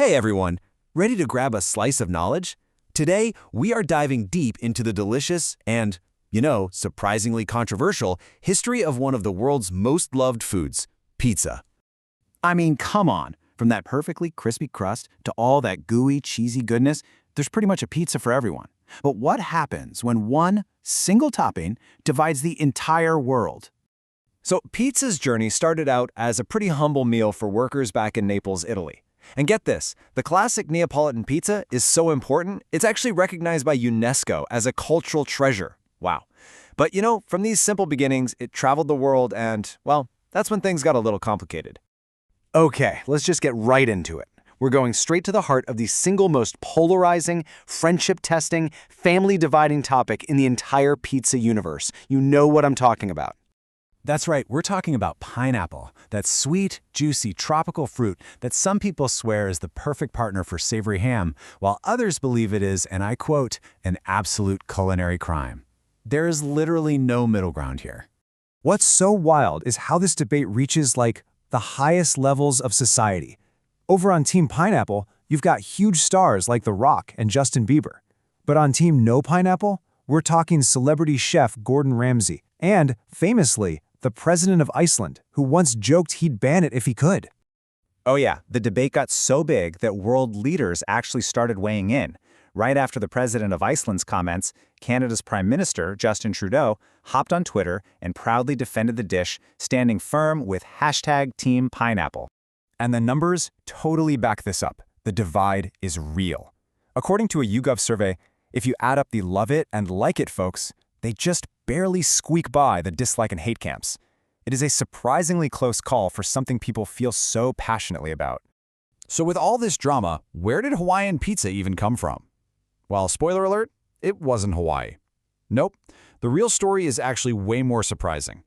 Hey everyone, ready to grab a slice of knowledge? Today, we are diving deep into the delicious and, surprisingly controversial history of one of the world's most loved foods, pizza. I mean, come on, from that perfectly crispy crust to all that gooey, cheesy goodness, there's pretty much a pizza for everyone. But what happens when one single topping divides the entire world? So, pizza's journey started out as a pretty humble meal for workers back in Naples, Italy. And get this, the classic Neapolitan pizza is so important, it's actually recognized by UNESCO as a cultural treasure. Wow. But from these simple beginnings, it traveled the world and, well, that's when things got a little complicated. Okay, let's just get right into it. We're going straight to the heart of the single most polarizing, friendship-testing, family-dividing topic in the entire pizza universe. You know what I'm talking about. That's right, we're talking about pineapple, that sweet, juicy, tropical fruit that some people swear is the perfect partner for savory ham, while others believe it is, and I quote, an absolute culinary crime. There is literally no middle ground here. What's so wild is how this debate reaches, the highest levels of society. Over on Team Pineapple, you've got huge stars like The Rock and Justin Bieber. But on Team No Pineapple, we're talking celebrity chef Gordon Ramsay, and, famously, the president of Iceland, who once joked he'd ban it if he could. Oh yeah, the debate got so big that world leaders actually started weighing in. Right after the president of Iceland's comments, Canada's Prime Minister, Justin Trudeau, hopped on Twitter and proudly defended the dish, standing firm with #TeamPineapple. And the numbers totally back this up. The divide is real. According to a YouGov survey, if you add up the love it and like it folks, they just barely squeak by the dislike and hate camps. It is a surprisingly close call for something people feel so passionately about. So with all this drama, where did Hawaiian pizza even come from? Well, spoiler alert, it wasn't Hawaii. Nope, the real story is actually way more surprising.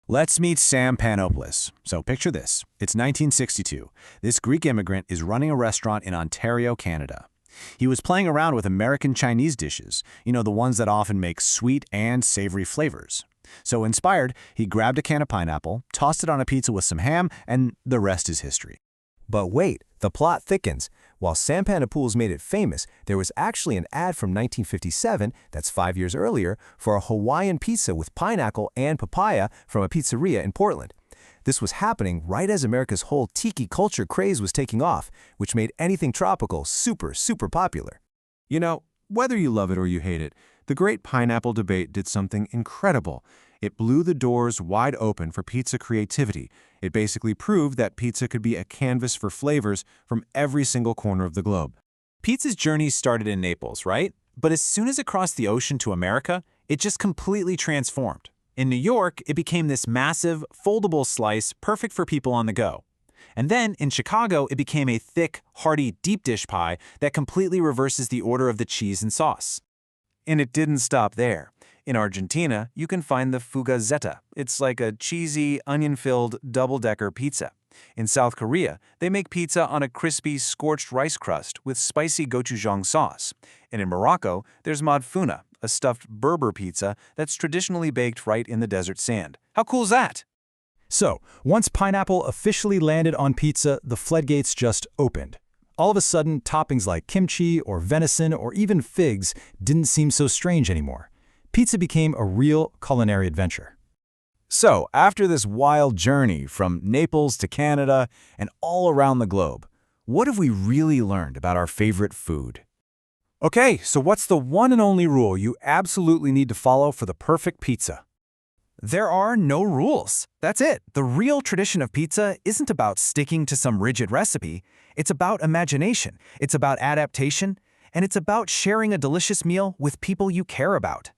Let's meet Sam Panopoulos. So picture this. It's 1962. This Greek immigrant is running a restaurant in Ontario, Canada. He was playing around with American Chinese dishes, the ones that often make sweet and savory flavors. So inspired, he grabbed a can of pineapple, tossed it on a pizza with some ham, and the rest is history. But wait, the plot thickens. While Sam Panopoulos made it famous, there was actually an ad from 1957, that's 5 years earlier, for a Hawaiian pizza with pineapple and papaya from a pizzeria in Portland. This was happening right as America's whole tiki culture craze was taking off, which made anything tropical super, super popular. Whether you love it or you hate it, the Great Pineapple Debate did something incredible. It blew the doors wide open for pizza creativity. It basically proved that pizza could be a canvas for flavors from every single corner of the globe. Pizza's journey started in Naples, right? But as soon as it crossed the ocean to America, it just completely transformed. In New York, it became this massive, foldable slice perfect for people on the go. And then, in Chicago, it became a thick, hearty deep dish pie that completely reverses the order of the cheese and sauce. And it didn't stop there. In Argentina, you can find the fugazeta. It's like a cheesy, onion-filled, double-decker pizza. In South Korea, they make pizza on a crispy, scorched rice crust with spicy gochujang sauce. And in Morocco, there's madfuna, a stuffed Berber pizza that's traditionally baked right in the desert sand. How cool is that? So, once pineapple officially landed on pizza, the floodgates just opened. All of a sudden, toppings like kimchi or venison or even figs didn't seem so strange anymore. Pizza became a real culinary adventure. So, after this wild journey from Naples to Canada and all around the globe, what have we really learned about our favorite food? Okay, so what's the one and only rule you absolutely need to follow for the perfect pizza? There are no rules. That's it. The real tradition of pizza isn't about sticking to some rigid recipe. It's about imagination, it's about adaptation, and it's about sharing a delicious meal with people you care about.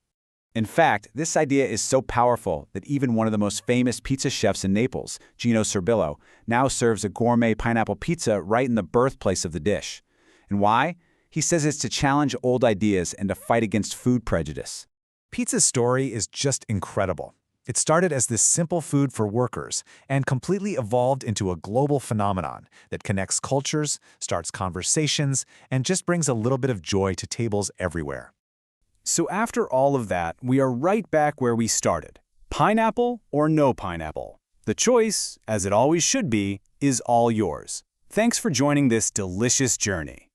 In fact, this idea is so powerful that even one of the most famous pizza chefs in Naples, Gino Cerbillo, now serves a gourmet pineapple pizza right in the birthplace of the dish. And why? He says it's to challenge old ideas and to fight against food prejudice. Pizza's story is just incredible. It started as this simple food for workers and completely evolved into a global phenomenon that connects cultures, starts conversations, and just brings a little bit of joy to tables everywhere. So after all of that, we are right back where we started. Pineapple or no pineapple? The choice, as it always should be, is all yours. Thanks for joining this delicious journey.